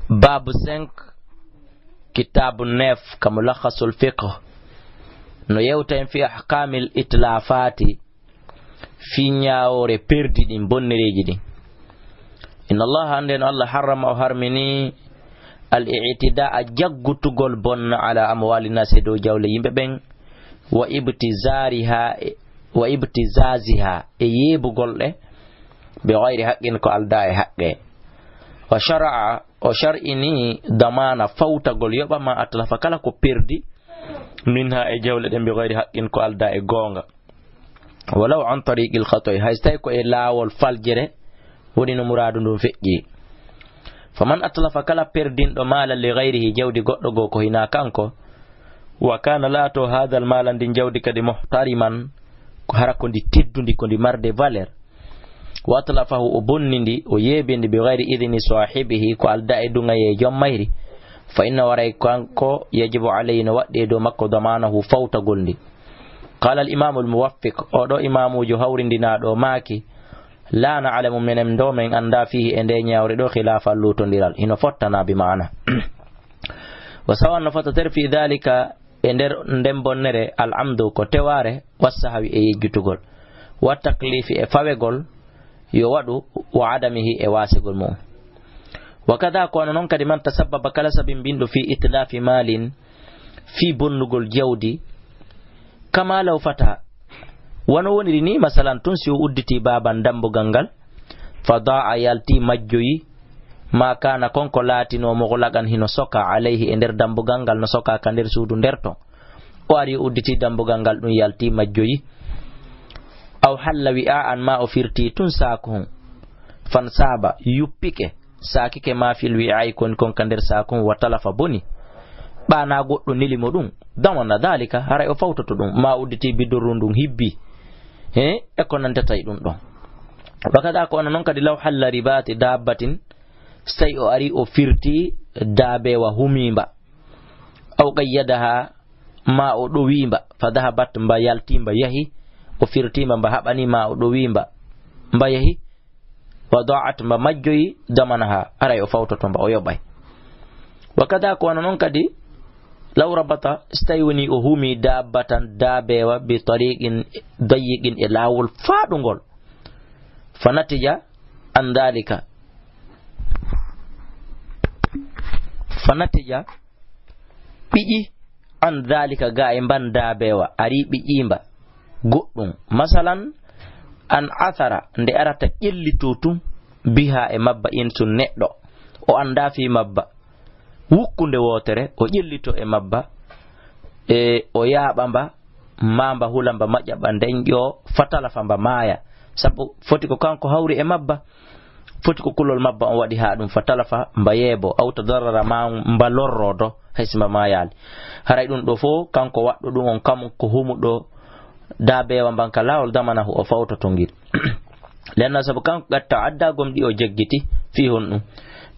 Babu 5 kitabu 9 kamulakhasul fiqh no yewta fi ahkamil itlafati fi nyaawore perdi din bonnereji din. Inna Allah anden Allah harrama o harmini al-i'tidaa jaggutugol bonna ala amwali nasi do jawle yimbe ben wa ibtizaziha e yebugol be ghayri haqqin ko alda e haqqe. Wa shar'a o shar'ini damana fawtagol yoba ma atlafa kala ko perdi minha e jawle den be ghayri haqqin ko alda e gonga. Walau an tariqil khata'i haystay ko e lawol faljere woni no muradu ndum feƴƴi. Faman atlafa kala perdin do mala li ghayrihi jawdi goddo go ko hina kanko wa kana la to hadal mala din jawdi kadi muhtariman ko harako ndi teddundi ko ndi marde valeur wa atlafahu ubonnindi o yebindi bi ghayri idni sahibihi ko alda e dunga ye jommayri fa inna waray kanko yajibu alayna wadde do makko damanahu fawta golndi. Qala al imam al muwaffiq o do imamu jo hawrindina do maki la na'lamu menem do men anda fihi ende nyawre do khilafa lutondiral ino fottana bi maana wa sawan nafata fi dhalika ender ndem bonnere al amdu ko teware wasahawi e yejjutugol wa taklifi e fawegol yo wadu wa adamihi e wasigol mum wa kada ko non kadi man tasabbaba kala sabin bindo fi itlafi malin fi bonnugol jawdi kama law fata wano woniri ni masalan tun si udditi baban dambu gangal fadaa yalti majjoyi ma kana konko latino mo lagan hino soka alayhi e nder dambu gangal no soka ka nder suudu nderto o ari udditi dambu gangal dum yalti majjoyi aw halla wi'an ma o firti tun sakun fan saba yuppike sakike ma fil wi'ai kon ka nder sakun wa talafa boni bana goddo nilimo dum damana dalika haray o fawtoto dum ma udditi bidurundum hibbi e ko nante tay dum don wakada ko non kadi law halla ribati dabbatin stay o ari o firti dabe wa humimba aw qayyadaha ma o do wimba fadahabat mba yaltimba yahi o firtima mba habani ma o do wimba mba yahi wada'at mba majjoyi damanaha aray o fawtoto mba o yobay wakada ko non kadi law rabata stayuni o humi dabbatan dabewa bi tariqin dayiqin ilawul fadungol fanatija andalika biji andalika ga e ban dabewa ari bijimba goddum masalan an athara nde arata ƴellitotum biha e mabba insun neddo o anda fi mabba wukkunde wotere o ƴellito e mabba e o yaɓamba mamba hulamba maƴaɓa ndenƴo fatala famba maya sabu foti ko kanko hawri e mabba foti ko kulol mabba on waɗi ha ɗum fatala fa mba yeebo awta darara ma mba lorrodo haysima mayali haray ɗum ɗo fo kanko waɗɗo ɗum on kam ko humuɗo dabewa banka lawol damanahu o fawtoto ngir lenna sabu kanko gatta adda gomɗi o jeggiti fi hon ɗum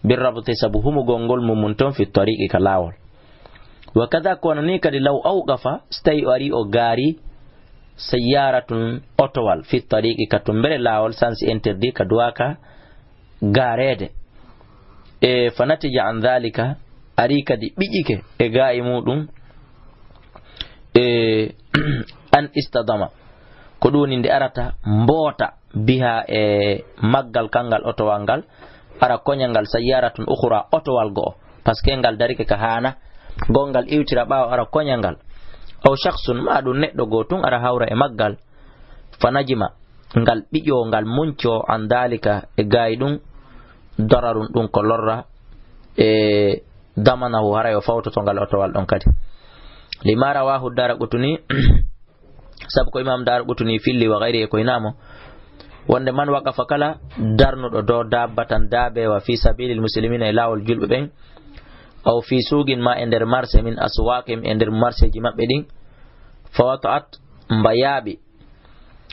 birrabti sabu humugol ngol mum ton fi tariqi ka lawol wa kada ko ni kadi law awqafa stay ari o gari sayyaratun otowal fi tariqi ka tumbere lawol sans interdit ka duaka garede e fanatija an dhalika ari kadi bijike e ga'i mudum e an istadama ko duni nde arata mbota biha e maggal kangal otowal ngal ara konyangal sayyaratun ukhra otowal go paske ngal darike ka hana gongal iwtira bawo ara konyangal aw shakhsun ma dun neddo gotun ara hawra e maggal fanajima ngal bijo ngal muncho andalika e gaidun dararun dun ko lorra e damanahu hara yo fawto ngal otowal don kadi limara wa hudara qutuni sab ko imam dar qutuni filli wa ghairi ko inamo wonde man waqafa kala darnudo do dabbatan dabe wa fi sabilil muslimina ilawul julbe ben aw fi sugin ma ender marse min aswaqim ender marse ji mabbe din fawata'at mbayabi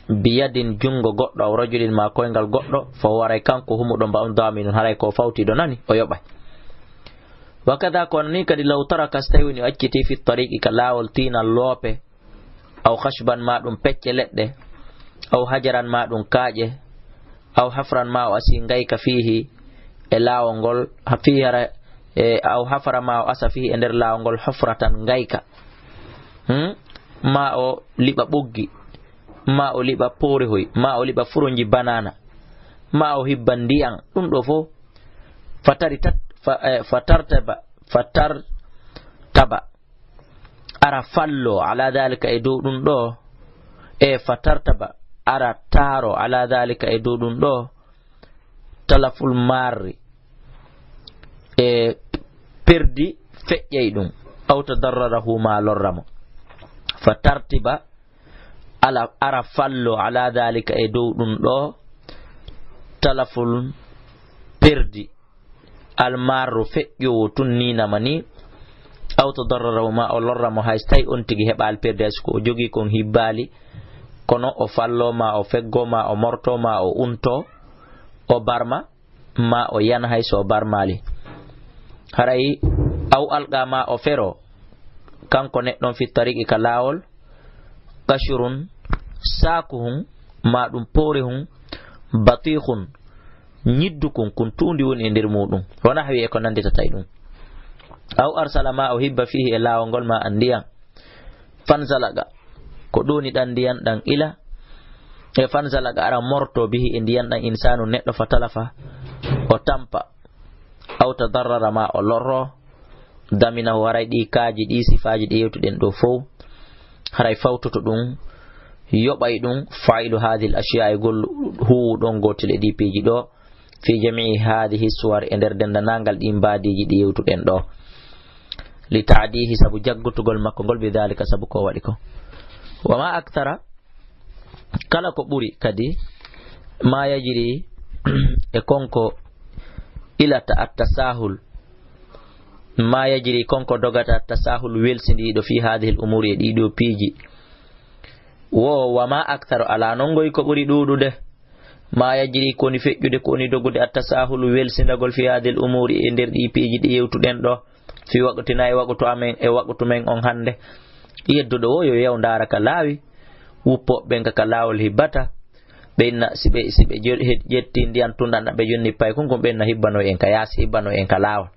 biyadin jungo goddo aw rajulin ma koyngal goddo fa waray kanko humudo mbawn daminun haray ko fawti do nani o yobay wakada kon ni kadi law taraka stawini acciti fi tariqi kalawol tina lope aw khashban ma dum pecce ledde aw hajaran ma dum kaaje aw hafran ma o asi ngayka fihi e lawol ngol hafiyara aw hafara ma o asa fihi e nder laawol hufratan ngayka ma o liɓa ɓoggi ma o liɓa porehoy ma o liɓa furonji banana ma o hibba ndiyan ɗum ɗo fo fatartaba ara fallo ala dhalika e dow ɗum ɗo fatartaba ara taro ala dhalika e dow ɗum ɗo talaful marri perdi feƴƴay ɗum aw tadarrarahu ma lorramo fatartiba ara fallo ala dhalika e dow ɗum ɗo talaful perdi almarru feƴƴowo tun ninama ni aw tadarrarahu ma o lorramo hay so tawi on tigi heɓa al perdi hay soko o jogui kon hibbali kono o fallo ma o feggo ma o morto ma o unto o barma ma o yana hay so o barmali haray aw alqa ma o fero kanko neɗɗon fi tariqi ka laawol kashurun sakuhum ma ɗum poore hum batihun ñiddukun kun tundi woni e nder muɗum wona hawi e ko nandita tay ɗum aw arsala ma o hibba fihi e laawol ngol ma an ndiyan fanzalaga ko ɗoni ɗan ndiyan ɗan ila e fanzalaga ara morto bihi e ndiyan ɗan insanu neɗɗo fa talafa o tampa aw tadarrara ma o lorro damina waray ɗi kaaji ɗi sifaji ɗi yewtuɗen ɗo fof haray fawtoto ɗum yoɓay ɗum fa'ilu hadhihi al-ashya'i gol huwuɗon gotel e ɗi piiji ɗo fi jami'i hadhihi suwar e nder dendanangal ɗi mbadiji ɗi yewtuɗen ɗo li ta'dihi sabu jaggutugol makko ngol bi dhalika sabu ko waɗi ko wa ma akthara kala ko ɓuri kadi ma yajiri e konko ilata at-tasahul ma yajiri konko dogata at-tasahul welsindiɗo fi hadhihi al-umuri e ɗiɗo piiji wo wa ma akthar ala nongoy ko ɓuri ɗuɗude ma yajiri koni feƴƴude koni dogude at-tasahul welsindagol fi hadhihi al-umuri e nder ɗi piiji ɗi yewtuɗen ɗo fi waqtina e waqtu amen e waqtu men on hande yedduɗo o yo yew ndara ka laawi wuppoɓe ka laawol hibbata ɓenna siɓe ƴetti ndiyan tunɗanɗa ɓe jonni pay konko ɓenna hibbano en ka yaasi hibbano en ka laawol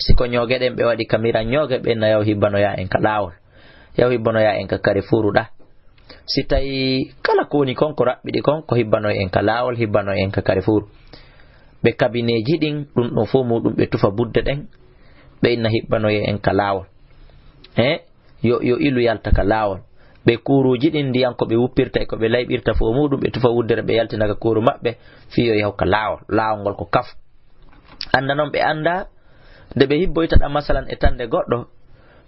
siko ñogueɗen ɓe waɗi kamira ñoogue ɓenna yaw hibbanoya en ka laawol yaw hibbanoya en ka kare furuɗa si tawi kala ko woni konko raɓɓiɗi kon ko hibbano en ka laawol hibbano en ka kare furu ɓe kabineji ɗin ɗum ɗon fof muɗum ɓe tufa budde ɗen ɓe inna hibbanoye en ka laawol yo ilu yalta ka laawol ɓe kuruji ɗin ndiyan ko ɓe wuppirta e ko ɓe layɓirta fof muɗum ɓe tufa wuddere ɓe yaltinaka kuru maɓɓe fiyo yaw ka laawol ngol ko kaf anda noon ɓe anda nde ɓe hibboyta ɗam masalan e tande goɗɗo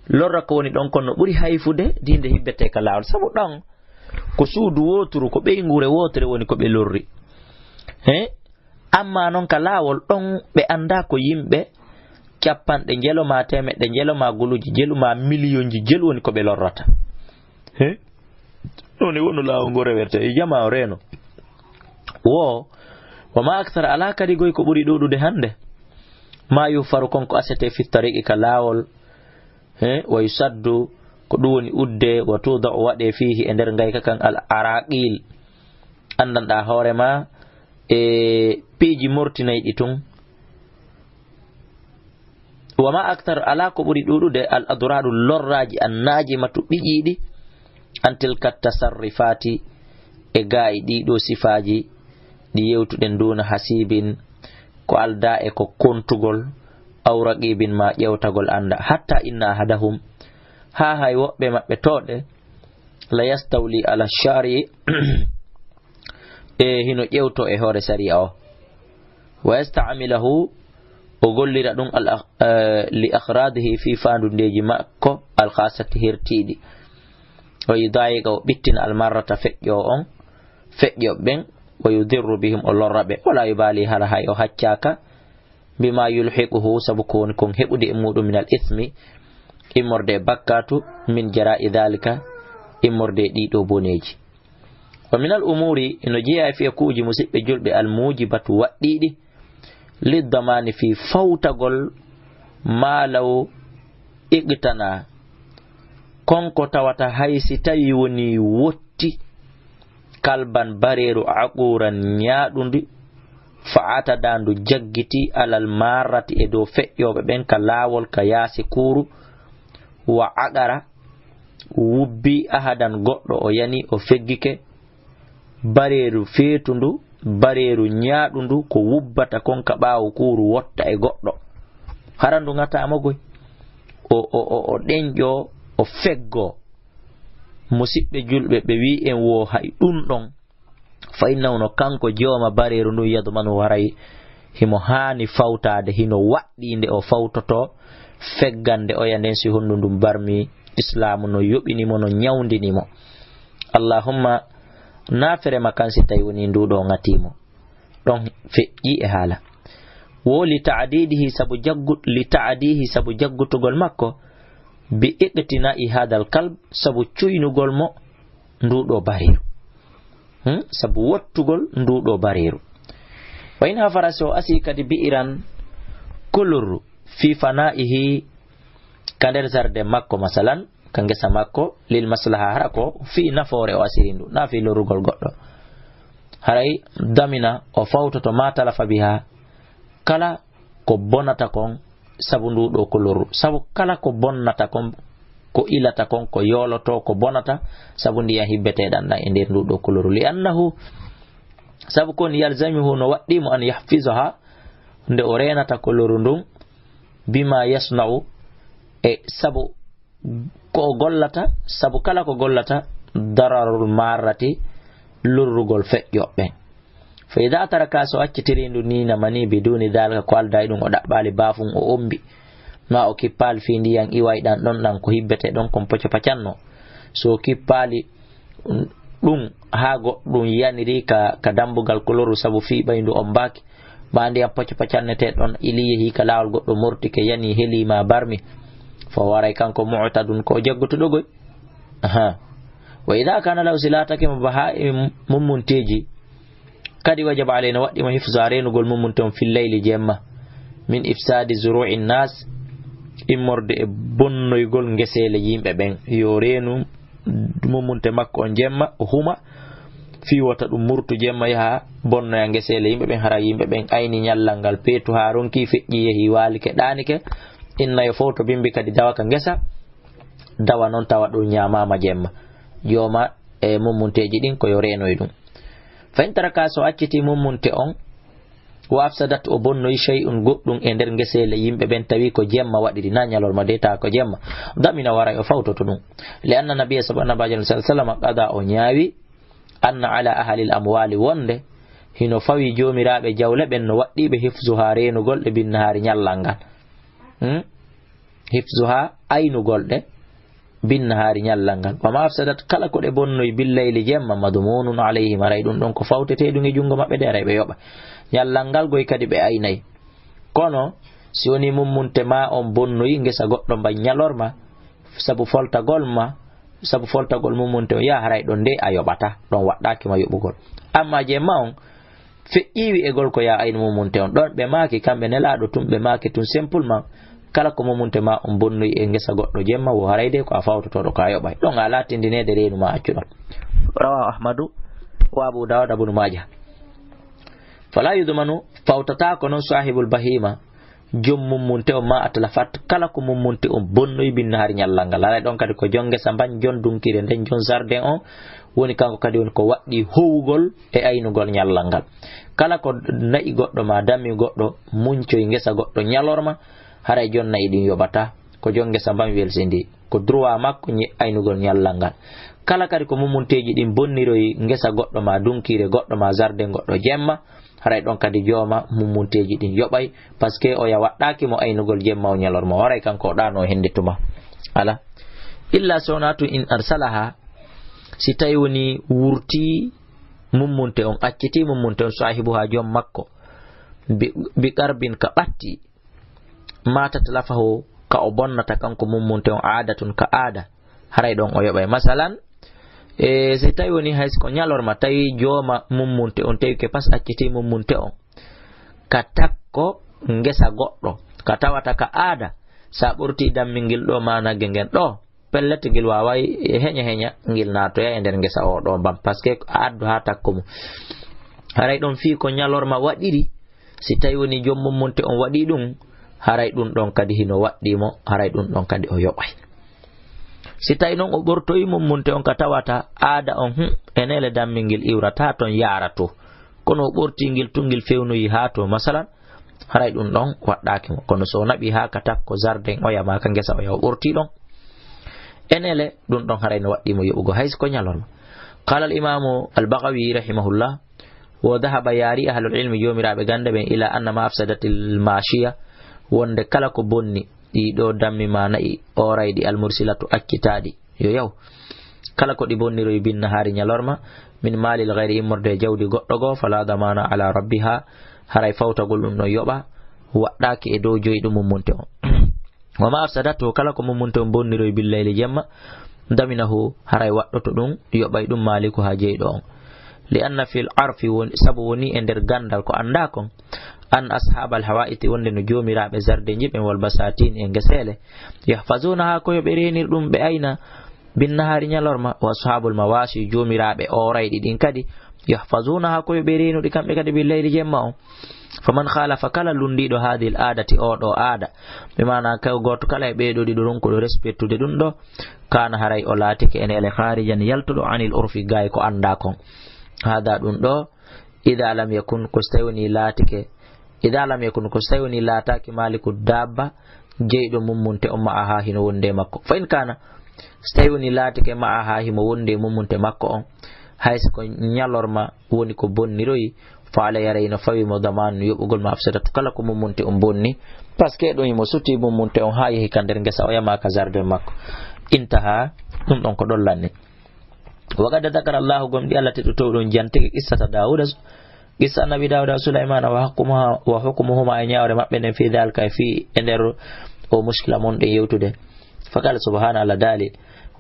lorra ko woni ɗon konno ɓuri hayfude dinde hibbete ka laawol sabu ɗon ko suudu woturu ko ɓeygure wotere woni ko ɓe lorri amma noon ka laawol ɗon ɓe anda ko yimɓe capanɗe jelo ma temeɗɗe jelo ma guluji jelu ma millionji jelu woni ko ɓe lorrata ɗoni wonu laawol ngo rewerte e jama o reno wo wama akthar ala kadi goy ko ɓuri ɗuɗude hande ma yufaru konko asete fi tariqi ka laawol wa yusaddu ko ɗum woni udde wa tuda o waɗe fihi e nder ngayka kan al araqil andanɗa hoorema e piiji mortinayɗi tun wama aktar ala ko ɓuri ɗuɗude al adradu lorraji annaji matu ɓiƴiɗi an tilka tasarrifati e gayi ɗiɗo sifaji ɗi yewtuɗen duna hasibin ko alda e ko kontugol aw raqibin ma ƴewtagol anda hatta inna ahadahum ha hay woɓɓe maɓɓe toɗe la yastawli ala shari e hino ƴewto e hoore sariya o wa yastamilahu o gollira ɗum li akhradihi fi fandundeji makko alkhasati hertiɗi o yudayiga o ɓittina almarrata feƴƴo on feƴƴo ɓen wa yudirru bihim o lorra ɓe wala yubali hala hay o haccaka bima yulhiquhu sabu ko woni kon heɓude e muɗum min al ithmi immorde bakkatu min jara'i dhalika immorde ɗiɗo boneji wa min al umuri ino jeeya fi kuuji musidɓe julɓe al mujibatu waɗɗiɗi liddamani fi fawtagol malaw iqtana konko tawata haysi tawi woni wotti kalban bareru aquran ñaaɗundi fa'ata dandu jaggiti alal marrati e dow feƴƴoɓe ɓen ka laawol ka yaasi kuuru wa aqara wubbi ahadan goɗɗo o yani o feggike bareeru feetundu bareeru ñaaɗundu ko wubbata kon ka ɓaawo kuuru wotta e goɗɗo harandu ngatamogoy o ɗeñƴo o feggo musidɓe julɓe ɓe wi en wo hay ɗum ɗon fa innawno kanko jooma bareeru ndu yadman waray himo haani fawtade hino waɗɗinde o fawtoto feggande oya nden si hondu ndum barmi islamu no yoɓinimo no ñawndinimo allahumma nafere makansi tawi woni nduɗo ngatimo ɗon feƴƴi e haala wo li ta'dihi sabu jaggutugol makko bi iqtina'i hadal kalb sabu cuynugol mo nduɗo bareeru sabu wottugol nduɗo bareeru wa in hafarasi o asi kadi bi'iran kulur fi fana'ihi ka nder sarde makko masalan ka ngesa makko lil maslaha hara ko fi nafoore o asiri ndu na fi lorugol goɗɗo haray damina o fawtoto ma talafa biha kala ko bonata kon sabu nduɗo ko loru sabu kala ko bonnata kon ko ilata kon ko yoloto ko bonata sabu ndiya hibbeteɗan ɗan e nder nduɗo ko loru li annahu sabu kon yalzamihu no waɗɗimo an yahfizaha nde o renata ko loru ndun bima yasna'u e sabu ko gollata sabu kala ko gollata dararul marrati lurrugol feƴƴoɓɓe fa ida taraka so accitiri ndu nina mani biduni dalika ko alday ɗum o ɗaɓɓali bafum o ombi ma o kippali fi ndiyan iway ɗan ɗon ɗan ko hibbete ɗon kon poco pacanno so kippali ɗum ha goɗɗum yaniri ka dambugal koloru sabu fi ɓayndu on mbaki ma ndiyam poco pacannete ɗon ili yehi ka lawol goɗɗo mortike yani helima barmi fo waray kanko mu'tadun ko jaggutuɗogoy wa ida kana law silatake mo baha mummunteji kadi wajaba alayna waɗɗima hifza renugol mummunte on fil layli jemma min ifsadi zuru'i nnas immorde e bonnoygol ngesele yimɓe ɓen yo renu mummunte makko on jemma o huma fiwata ɗum murtu jemma yaha bonnoya ngesele yimɓe ɓen hara yimɓe ɓen ayni ñallal ngal peetu ha ronki feƴƴi yehi walike ɗanike inna yo fof to bimbi kadi dawa ka ngesa dawa noon tawa ɗum ñamama jemma jooma e mummunteji ɗin koyo renoy ɗum fa in taraka so acciti mummunte on wa afsadat o bonnoyi shay'un goɗɗum e nder ngesele yimɓe ɓen tawi ko jemma waɗiri na ñalorma de ta ko jemma damina waray o fawtoto ɗum li anna nabiya sallallahu sallam qada o ñaawi anna ala ahli l amwali wonde hino fawi jomiraɓe jawle ɓen no waɗɗiɓe hifzuha renugol ɗe binnahari ñallal ngal hifzuha aynugol ɗe binnahari ñallal ngal wama afsadat kala ko ɗe bonnoy billayli jemma madmunun alayhim aray ɗum ɗon ko fawteteɗum e jungo maɓɓe de aray ɓe yoɓa ñallal ngal goy kadi ɓe aynayi kono si woni mummunte ma on bonnoyi ngesa goɗɗo mba ñalorma sabu foltagol mummunte o ya haray ɗon nde a yoɓata ɗon waɗɗakima yoɓugol amma jemma on feƴƴiwi e gol ko ya ayno mummunte on ɗon ɓe maaki kamɓe nelaɗo tum ɓe maaki tum simplement kala ko mummunte ma on bonnoyi e ngesa goɗɗo jemma wo haray de ko a fawtotoɗo ka yoɓay ɗon a latindinede renuma accuɗon rawahu ahmadu wa abu dawud abnu majah fala yudmanu fawtata ko non sahibul bahima jom mummunte on ma atlafat kala ko mummunte on bonnoyi binnahari ñallal ngal haray ɗon kadi ko jon ngesa mbañ jon dunkire nden jon jardin on woni kanko kadi woni ko waɗɗi howugol e aynugol ñallal ngal kala ko nayi goɗɗo ma dammi goɗɗo muncoy ngesa goɗɗo ñalorma haray jon nayi ɗin yoɓata ko jon ngesa mbañ welsindi ko droit makko aynugol ñallal ngal kala kadi ko mummunteji ɗin bonniroyi ngesa goɗɗo ma dunkire goɗɗo ma jardin goɗɗo jemma haray ɗon kadi jooma mummunteji ɗin yoɓay par ce que o ya waɗɗaki mo aynugol jemma o ñalorma waray kanko o ɗano hendituma ala illa sonatu in arsalaha si tawi woni wurti mummunte on acciti mummunte on sahibu ha joom makko bi qarbin ka ɓatti matat lafahu ka o bonnata kanko mummunte on adatun ka aada haray ɗon o yoɓay masalan si tawi woni hay ko ñalorma tawi jooma mummunte on tawi ke pas acciti mummunte on ka takko ngesa goɗɗo ka tawata ka aada sa ɓurti dammingil ɗo ma nagge ngen ɗo pellete ngil waway heña ngil natoya e nder ngesa o ɗo bam par ce que addu ha takko mum haray ɗon fi ko ñalorma waɗiri si tawi woni jom mummunte on waɗi ɗum haray ɗum ɗon kadi hino waɗɗimo haray ɗum ɗon kadi o yoɓay si tawi noon o ɓortoyi mummunte on ka tawata aada on enele dammingel iwrata ton yarato kono o ɓortingel tungel fewnoyi ha to masalan haray ɗum ɗon waɗɗakimo kono so naɓi ha ka takko jardin oyama ka ngesa oya o ɓorti ɗon enele ɗum ɗon haray no waɗɗimo yoɓugo hayso ko ñalorma qala al imamu al Baghawi rahimahullah wa dhahaba yari ahlul ilmi jomiraɓe ganda ɓen ila anna ma afsadatil mashiya wonde kala ko bonni ɗiɗo dammi ma nayi orayɗi almursilatu accitaɗi yo yaw kala ko ɗi bonniroy binna haari ñalorma min malil gayri immorde jawdi goɗɗo go fala damana ala rabbiha haray fawtagol ɗum ɗon yoɓa waɗɗaki e dow joyi ɗum mummunte on wama afsadatu kala ko mummunte on bonniroy billayli jemma daminahu haray waɗɗoto ɗum yoɓay ɗum maliku ha jeyɗo on li anna fil arfi sabu woni e nder gandal ko anda kon an ashabal hawaiti wonde no jomiraɓe zarde jiɓen wal basatin e ngesele yahfazuna ha koyo ɓe renir ɗum ɓe ayna binnahari ñalorma wa ashabul mawasi jomiraɓe orayɗi ɗin kadi yahfazuna ha koyo ɓe renuɗi kamɓe kadi billayli jemma on faman khalafa kala lundiɗo hadil adati oɗo aada ɓe mana kaw goto kala e ɓeɗo ɗiɗo ronkuɗo respectude ɗum ɗo kana haray o laatike enele harijan yaltuɗo anil urfi gay ko anda kon hada ɗum ɗo ida lam yakun ko stawni laatike ida lam yakun ko stawni laataki maliku dabba jeyɗo mummunte on ma'a ha hino wonde makko fa in kana stawni laatike ma'a ha himo wonde mummunte makko on hayso ko ñalorma woni ko bonniroyi faala yaray no fawi mo damanu yoɓugol ma afsadatu kala ko mummunte on bonni par ce que ɗon imo sutti mummunte on ha yehi ka nder ngesa o yama ka jardin makko intaha ɗum ɗon ko ɗon lanni وقد ذكر الله قم دي الله تتوتون جانتك قصة داود قصة النبي داود سليمان وحكمهما أن يعور مبين في ذلك في اندر ومشكلة من دي يوتده فقال سبحانه على دالي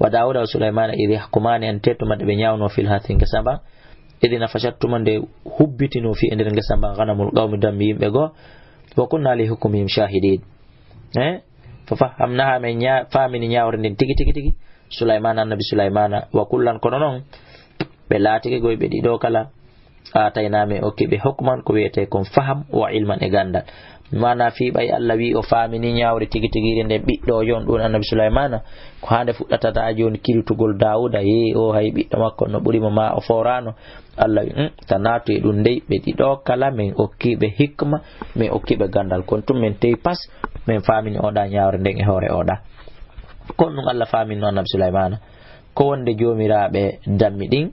وداود وسليمان إذ يحكمان أن تتما دبنياون وفي الهاتين كسابا إذ نفشتما دي هبتنوا في اندر كسابا غنم القوم دميم بغو وكنا لحكمهم شاهدين ففهمناها من فامن يعور تيكي تيكي تيكي Sulaiman annabi Sulaimana wa kullan kono non be laatike goy be dido kala atayname okkibe hukman ko wiyete kon faham wa ilman e gandal mana fi bay Allah wi o famini nyawre tigi tigire nde biddo jon don annabi Sulaimana ko hande fuddata ta joni kiltugol Dawuda ye o hay biddo makko no buri ma o forano Allah wi tanatu e dum dey be dido kala men okkibe hikma men okkibe gandal kon tum men tey pas men famini oda nyawre nden e hore oda kon ɗum Allah faminno annabi Sulaimana ko wonde jomiraɓe dammi ɗin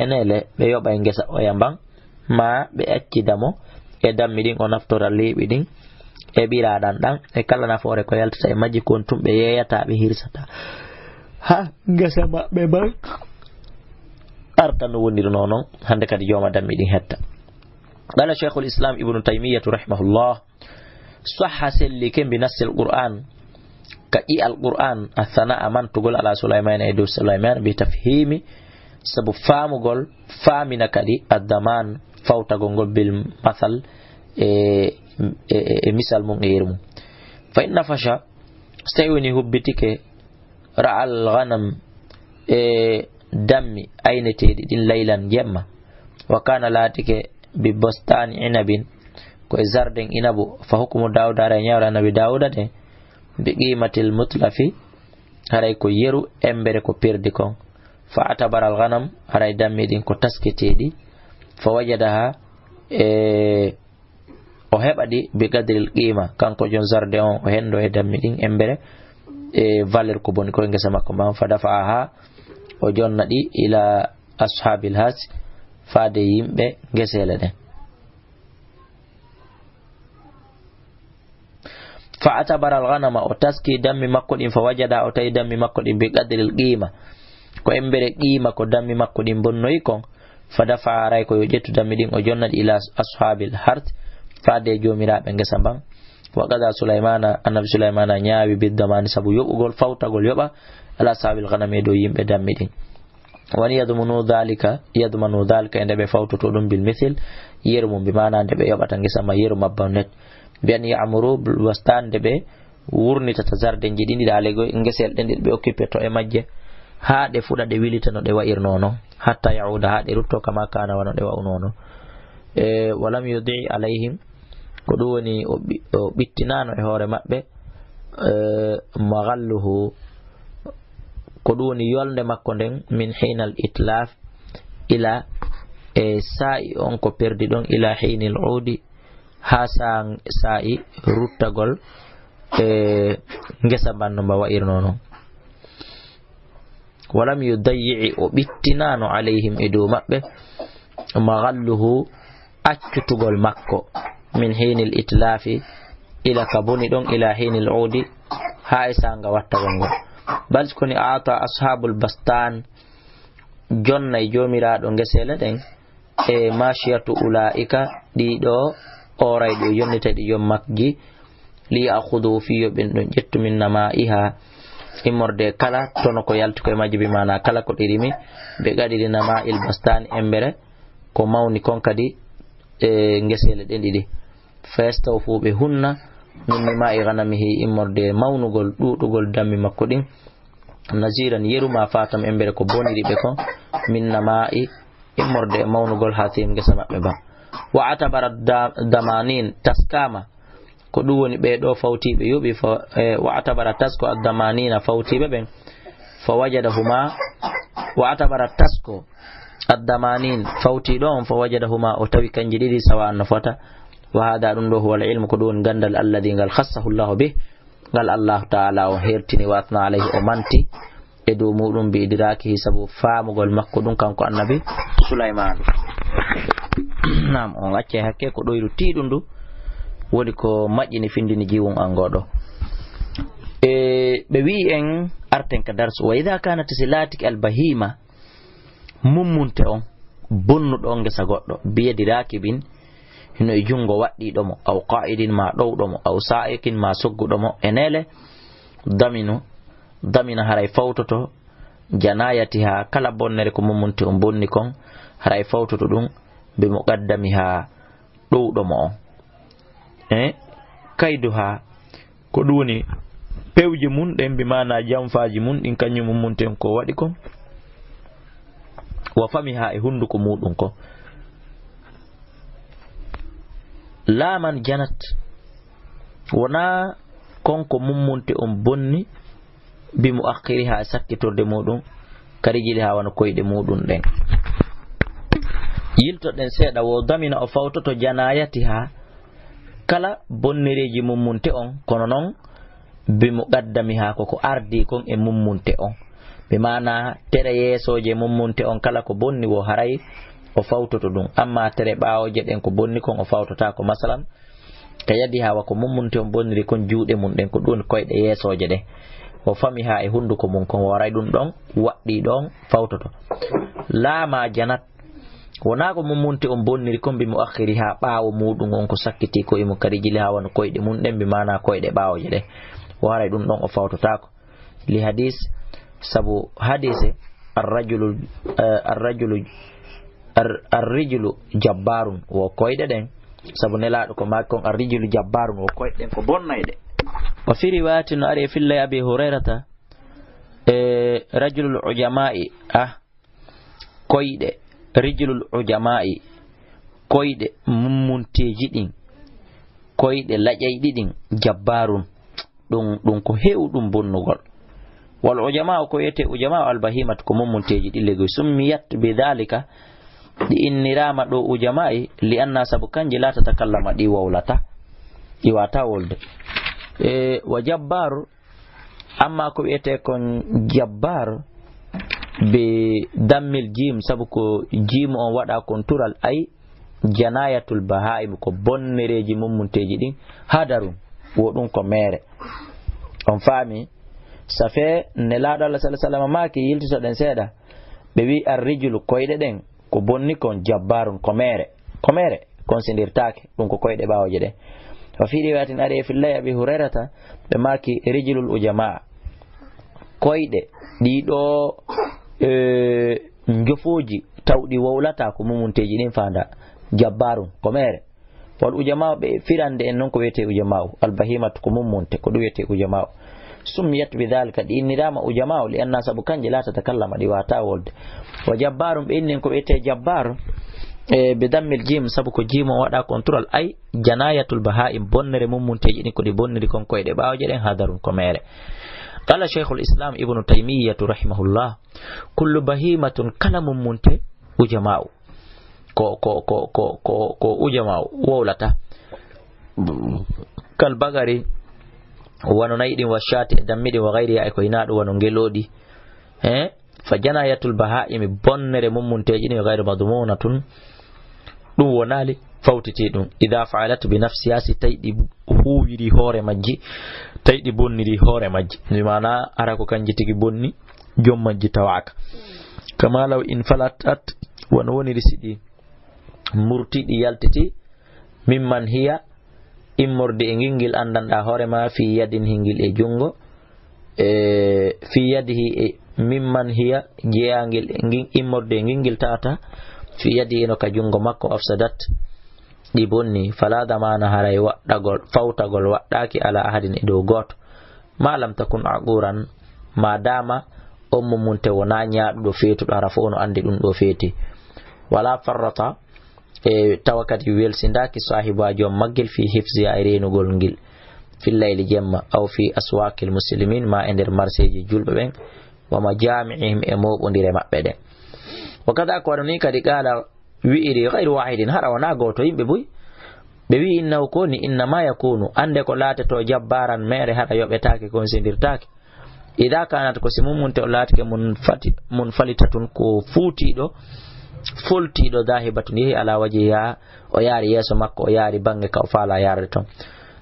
enele ɓe yoɓa e ngesa oyamban ma ɓe accidamo e dammi ɗin o naftora leeɓi ɗin e ɓiraɗan ɗan e kala nafoore ko yaltata e majji kon tum ɓe yeyata ɓe hirsata ha ngesa maɓɓe man arta no wonirno noon hande kadi joma dammi ɗin hetta qala cheikhul islam ibnu taymiyatu rahimahullah sahha sellike bi nassil qur'an كأي القرآن الثناء من تقول على سليمان إدو سليمان بتفهيم سبب فهم قول فهمنا كدي الدمان فوت قول بالمثل مثال مغير فإن فشا استيوني هبتك رأى الغنم دمي أين تيدي ليلا جمع وكان لاتك ببستان عنب كوزاردن عنب فحكم داود على نبي داود ده بقيمة المتلف هراي كو يرو امبري كو بيردي كون فاعتبر الغنم هراي دمي دين كو تسكتيدي فوجدها o heɓadi bi gadril qima kanko jon zarde on o hendo e dammi ɗin embere e valeur ko boni koye ngesa makko man fa dafa ha o jonna ɗi ila ashabil has faade yimɓe ngesele ɗen fa atabara al ghanama o taski dammi makko ɗin fa wajada o tawi dammi makko ɗin bi gadril qima ko embere qima ko dammi makko ɗin bonnoyi kon fa dafa ray ko yo ƴettu dammi ɗin o jonna ɗi ila ashabil hart faade jomiraɓe ngesa ban wa qada sulaymana annabi sulaymana nyaawi biddamani sabu yoɓugol fawtagol yoɓa ala sabil ghanami do yimɓe dammi ɗin wani yadmanu dhalika ende ɓe fawtoto ɗum bil mithil yeru mum bi mana nde ɓe yoɓata ngesa ma yeru mabba net mbiyan ya'muru bil wastan nde ɓe wurnitata zarde ji ɗin ɗiɗa lego ngesel ɗen ɗiɗ ɓe occupé to e majje ha de fuda de wilita no de wa'irno non hatta yauda ha de rutto kama kana wano de wa'uno non walam yudi alayhim ko ɗum woni o ɓittinano e hoore maɓɓe maghalluhu ko ɗum woni yolde makko nden min hinal itlaf ila sa'i on ko perdi ɗon ila hinil udi ha sa'i ruttagol ngesa banno mba wa'irno non walam yudayyi o ɓittinano alayhim e dow maɓɓe maghalluhu accutugol makko min hinil itlafi ila ka boni ɗon ila hinil udi ha e sanga wattagol ngol bal koni ata ashabul bastan jonnay jomiraɗo ngesele ɗen e mashiyatu ulaika ɗiɗo orayɗo yonnitaɗi jom makji li akhudu fiyo ɓen ɗon ƴettu min nama'iha immorde kala tono ko yalti koye majji bimana kala ko ɗirimi ɓe gaɗiri nama'il bastan embere ko mawni kon kadi ngesele ɗen ɗiɗi festaw fu ɓe hunna min nima'i ghanamihi immorde mawnugol ɗuɗugol dammi makko ɗin naziran yeruma fatam embere ko boniri ɓe kon min nama'i immorde mawnugol hatim ngesa maɓɓe ba wa atabara damanin taskama ko ɗum woni ɓeɗo fawtiɓe yoɓi wa atabara tasko addamanina fawtiɓe ɓen fa wajadahuma wa atabara tasko addamanin fawtiɗo on fa wajadahuma o tawi kanji ɗiɗi sawa an no fota wa hada ɗum ɗo huwa alilmu ko ɗum woni gandal alladi ngal khassahu llahu bih ngal allahu taala o hertini watna alayhi o manti e dow muɗum bi idrakihi sabu famugol makko ɗum kanko annabi Sulaiman nam on acce hakke ko ɗoyru tiɗum ndu woni ko maƴƴini findini jiwum an goɗo ɓe wi en arten ka darsu wa ida kanat silatik albahima mummunte on bonnuɗo on ngesa goɗɗo biyadi rakibin hino e jungo waɗɗiɗomo aw qa'idin ma ɗowɗomo aw sa'ikin ma sogguɗomo e nele damina haray fawtoto janayatiha kala bonnere ko mummunte on bonni kon haray fawtoto ɗum be muqaddamiha ɗowɗomo on kayduha ko ɗum woni pewje mun ɗen bi mana jamfaji mun ɗin kañum mummunten ko waɗi kon wa famiha e hunduko muɗum ko laman janat wona konko mummunte on bonni bi muakhiriha e sakkitorde muɗum karijili ha wona koyɗe muɗum ɗen yiltoɗen seeɗa wo damina o fawtoto janayatiha kala bonnireji mummunte on kono noon bi muqaddamiha koko ardi kon e mummunte on be mana tere yeesoje mummunte on kala ko bonni wo haray o fawtoto ɗum amma tere ɓawoje ɗen ko bonni kon o fawtota ko masalan ka yadi hawa ko mummunte on bonniri kon juuɗe mum ɗen ko ɗum koyɗe yeesoje ɗen o fami ha e hunduko mum kon waray ɗum ɗon waɗɗi ɗon fawtoto laama janat wona ko mummunte on bonniri kon bi muakhiri ha ɓawo muɗum on ko sakkiti ko imo kadi jili ha wona koyɗe mum ɗen bi mana koyɗe ɓawoje ɗen waray ɗum ɗon o fawtotako li hadis sabu hadise arrijulu jabbarun wo koyɗe ɗen sabu nelaɗo ko maki kon arrijulu jabbarun wo koyɗe ɗen ko bonnayɗe wa fi riwayati no ari e fillay abi hurairata rajulul ujama'i koyɗe rijlul ujama'i koyɗe mummunteji ɗin koyɗe laƴayɗi ɗin jabbarun ɗum ko hewɗum bonnugol wal ujama'u ko yete ujama'u albahimatu ko mummunteji ɗillegoy summiyat bidhalika ɗi innirama ɗo ujama'i li anna sabu kanji la tatakallama ɗi wawlata ɗi wata wolde wa jabbaru amma ko wiyete kon jabbar be dammil jim sabu ko jim on waɗa kon tural ay janayatul bahaim ko bonnereji mummunteji ɗin hadarum wo ɗum ko mere on faami safe nelaɗo Allah sallallahu alaihi wasallam maki yiltito ɗen seeɗa ɓe wi arrijulu koyɗe ɗen ko bonni kon jabbarun ko mere konsidirtake ɗum ko koyɗe ɓawoje ɗen wa fi riwayatin ari e fillahi abi hurairata ɓe maki rijlul ujamaa koyɗe ɗiɗo jofoji tawɗi wowlata ko mumunteji ɗin fanda jabbarun ko mere wal ujamaa ɓe firande en noon ko wiyete ujamaa albahimatu ko mummunte ko ɗum wiyete ujamaa سميت بذلك إن رام أجماع لأن سبكان لا تتكلم دي واتا ولد وجبار بإن كويت جبار بدم الجيم سبك جيم ودا كنترول أي جناية البهائم بنر ممتج نكو دي بنر كون كوي دي باو جرين هادرون كومير قال شيخ الإسلام ابن تيمية رحمه الله كل بهيمة كلام منتج أجماع ko ujama wowlata kal bagari wano naydin wa shati dammidi wa ghairi ay ko inaado wano ngelodi fa janayatul bahaimi bonnere mummunteji ni ghairu madmunatun dum wonali fawtiti dum idha fa'alat bi nafsiha taydi huwiri hore majji taydi bonniri hore majji ni mana ara ko kanji tigi bonni jom majji tawaka kama law in falatat wano woni risidi murtidi yaltiti mimman hiya immorde e ngingil andanda hore ma fi yadin hingil e jungo fi yadihi e mimman hiya jeangil immorde e ngingil tata fi yadi no ka jungo makko afsadat di bonni fala damana haray waddagol fawtagol waddaki ala ahadin e do goto malam takun aquran madama munte wona nyaado feetu do arafo no andi dum do feeti wala farrata tawakati welsindaki sahiba jom maggel fi hifzi ayrenugol ngil fil layli jemma aw fi aswaqil muslimin ma ender marseji julbe ben wa majami'ihim e mobondire mabbe de wakada ko wadoni kadi qala wi'iri ghayru wahidin hara wana goto yimbe buy be wi inna ko ni inna ma yakunu ande ko lata to jabbaran mere hada yobetake kon sendirtake ida kanat ko simumunte o latake mun falitatun ko fuutido fultido dahibatun yehi ala wajiha o yaari yeso makko o yaari bange ka faala yaarde ton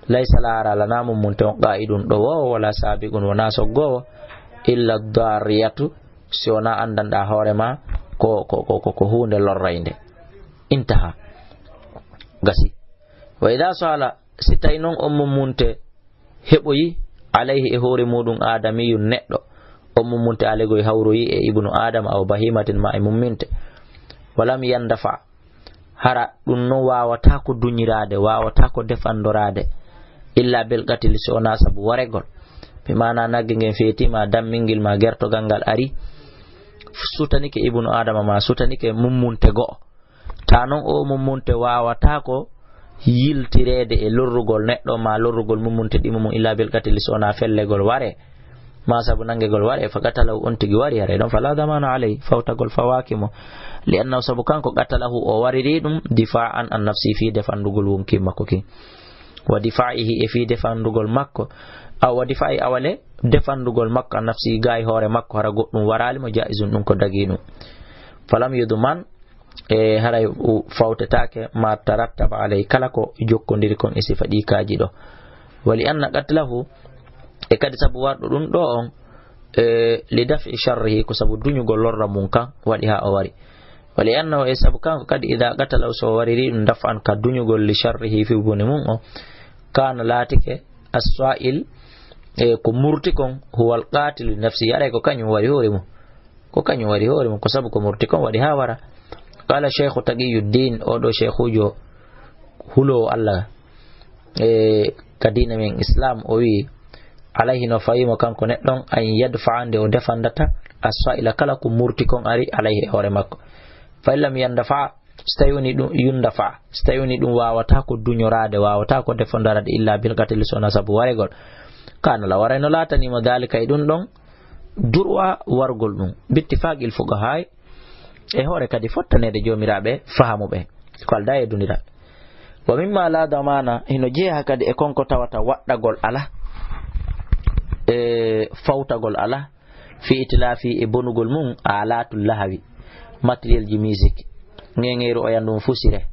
laysa lara lana mumunte on qa'idun do wo wala sabiqun wana soggo illa dariyatu si wana andanda hoore ma ko hunde lorrainde intaha gasi wa idha sala sitay non mumunte heboyi alayhi e hoore mudum adamiyun neddo mumunte alego e hawroyi e ibnu adam aw bahimatin ma e mumminte walam yandafa hara dum no wawata ko dunyirade wawata ko defandorade illa bil qatil sona sabu waregol be mana nagge ngen fetima dammingil ma gerto gangal ari sutanike ibnu adam ma sutanike mummunte go tanon o mummunte wawata ko yiltirede e lorrugol neddo ma lorrugol mummunte dimum illa bil qatil sona fellegol ware ma sabu nangegol ware fakatalahu on tigi wari hare don fala damana alay fawtagol fawakimo lianna sabu kanko qatalahu o wariri dum difa'an an nafsi fi defandugol wonki makko ki wa difa'ihi fi defandugol makko aw wa difa'i awale defandugol makko an nafsi gay hore makko hara goddum warali mo jaizun dum ko daginu falam yudman haray fawtetake ma tarattaba alay kala ko jokkondiri kon e sifadi kaji do wali anna qatalahu e kadi sabu wardo dum do on li daf'i sharrihi ko sabu dunyugol lorra mun kan wadi ha o wari wali annahu e sabu kan kadi ida qatala so wariri dum daf'an ka dunyugol li sharrihi fi buni mun o kana latike as-sa'il ko murti kon huwa al-qatil nafsi yare ko kanyu wari hore mo ko sabu ko murti kon wadi ha wara qala shaykh taqiyuddin o do shaykhujo hulo Allah kadina men islam o wi alayhi no fayimo kanko neddon an yadfa'ande o defandata as-sa'ila kala ko murti kon ari alayhi hore makko fa lam yandafa stayuni dum yundafa stayuni dum wawata ko dunyorade wawata ko defandarade illa bil qatil sona sabu waregol kana la warayno latani mo dalika idun don durwa wargol dum bittifaqil fuqaha e hore kadi fottanede jomirabe fahamube ko alda e dunira wa mimma la damana hino jeha kadi e konko tawata waddagol ala fawtagol ala fi itlafi e bonugol mum alatul lahawi material ji music ngengeru o yandum fusire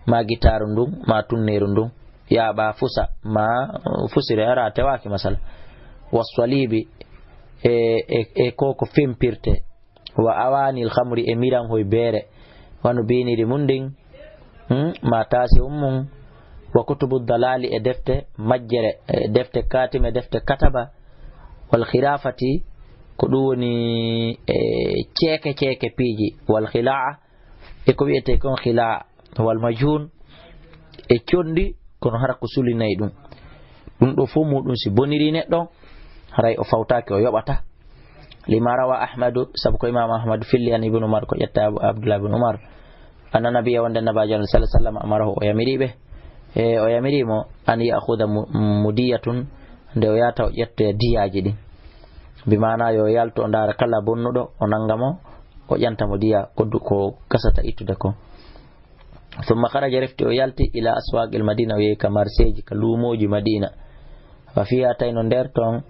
ma gitaru ndum ma tunneru ndum ya ba fusa ma fusire ara tewaki masala waswalibi koko fempirte wa awani al-khamri e miran hoy bere wanu biniri munding ma tasi ummun wa kutubu dalali e defte majjere defte katime defte kataba wal khilafati ko duni ceke piji wal khilaa e ko wiete kon khilaa wal majhun e condi kono hara ko sulinay dum do fo mudum si boniri neddo haray o fawtaki o yoɓata lima rawa ahmadu sabu ko imam ahmadu filli an ibnu umar ko ƴetta abdullah ibn umar anna nabiyya wonde nabajo sallallahu alaihi wasallam amarahu o yamiriɓe o yamirimo an ya'khudha mudiyatun nde o yata o ƴetta diyaji ɗin bimana yo yalto o ndara kala bonnuɗo o nangamo o ƴantamo diya ko gasata ittude ko ثم خرج رفت ويالتي إلى أسواق المدينة ويكا مارسيج كلوموج مدينة وفيها تين ديرتون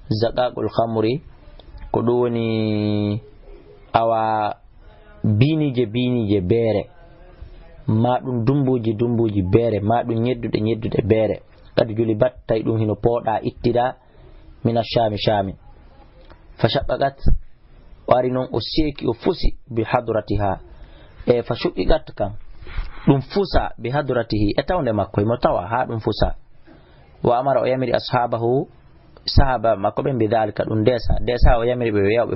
زقاق الخمر كدوني أو بيني جي بيري ما دون دمبوجي بيري ما دون يدو بيري قد جولي بات تايدون هنو بودا اتدا من الشام شامي فشققت وارنون أسيكي وفسي بحضرتها فشققت كان ɗum fusa bi hadratihi e tawde makko mo tawa ha ɗum fusa wa amara o yamiri ashabahu sahaba makko ɓe mbi dalika ɗum desa o yamiri ɓe yaw ɓe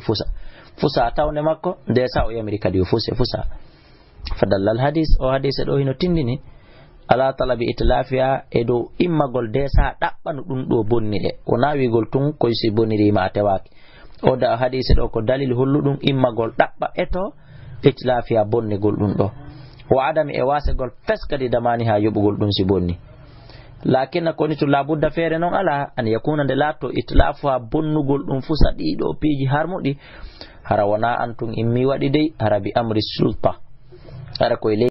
fusa tawde makko desa o yamiri kadi o fusa fadallal hadis o hadise ɗo hino tindini ala talabi itlafiya e dow immagol desa ɗaɓɓanu ɗum ɗo bonni ɗe o nawigol tun koy si bonnirima a tewaki o da hadise ɗo ko dalil holluɗum immagol ɗaɓɓa eto itlafiya bonnigol ɗum ɗo wa adami e wasegol feskadi damani ha yoɓugol ɗum si bonni lakinna koni to labudda feere noon ala an yakuna nde laatto itlafu ha bonnugol ɗum fusa ɗiɗo piiji harmuɗi hara wona an tun immi waɗi dey hara bi amri sulta hara koye